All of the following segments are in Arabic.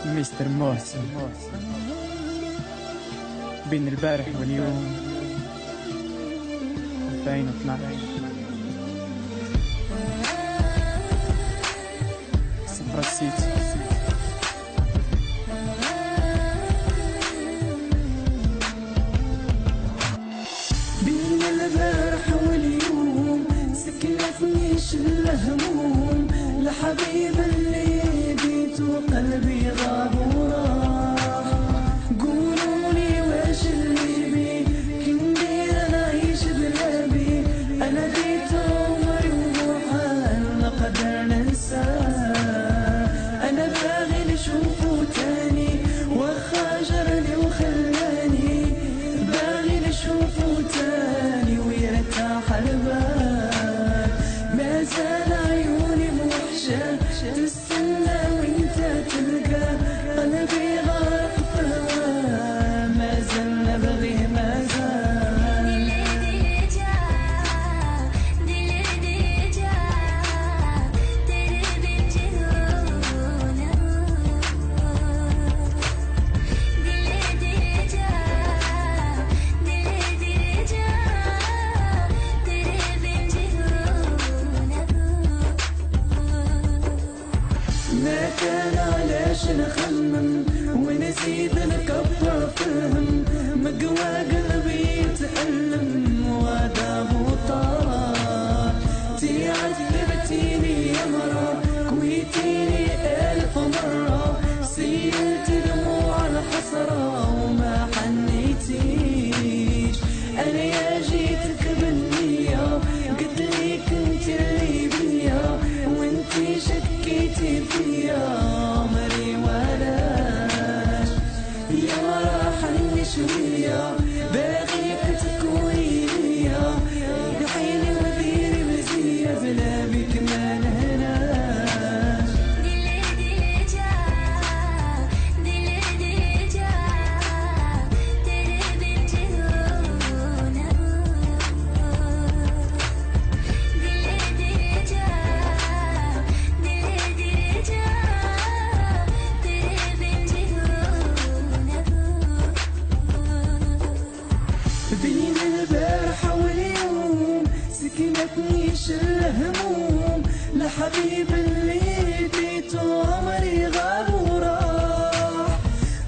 مستر محسن بين البارح واليوم 2012 صفر السيتي. بين البارح واليوم سكنتني شل هموم لحبيب اللي بيته قلبي غاب وراح. قولولي واش اللي بي كندير نعيش بلا بي، انا ديت عمري ومحال نقدر ننساه. انا باغي نشوفه تاني واخا جرني وخلاني، باغي نشوفه تاني ويرتاح البال. ما زال عيوني موحشة تستنى وانت تلقى، قلبي غارق في هواه ما زال نبغيه ما زال. ما كان علاش نخمم ونزيد نكبر فهم، مقوى قلبي يتألم وهذا طار. تي عذبتيني يا مرة كويتيني ألف مرة، سيلت دموع الحسرة وما حنيتيش. أنا يا جيتك بالنية قلتلي كنت اللي بيا وانتي شكيتي فيا عمري ولاش. يا مرة حني شوية باغيك تكوني ليا، يحيني وديري مزية بلا بيك ما نهناش. بين البارحة واليوم سكنتني شل هموم لحبيب اللي بيته عمري غاب وراح.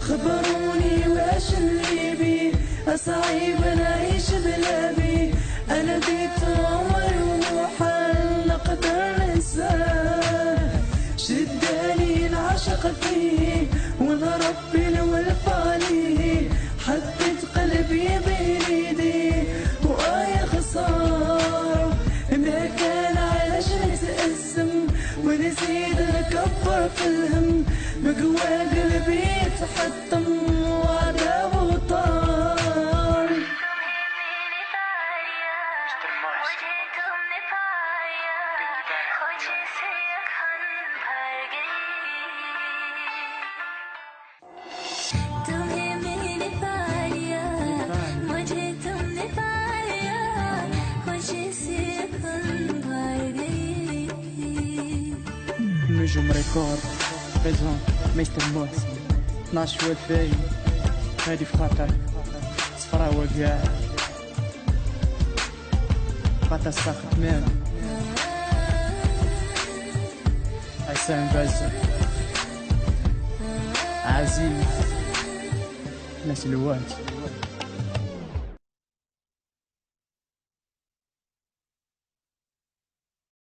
خبروني واش اللي بي أصعيب نعيش بلا بي، أنا بيت عمري ومحال نقدر ننساه. شداني العشق فيه ونربي الولف عليه، حطيت قلبي بين ايديه وآية خسارة. ما كان علاش نتأزم ونزيد نكبر في الهم، مقوى قلبي يتحطم وعذابه طار. نجوم ريكورد بريزون مستر محسن 12 2000. هادي في خاطر صفراوة كاع خاطر الساخ تمام. حسان بازة عزيز ناس الواد.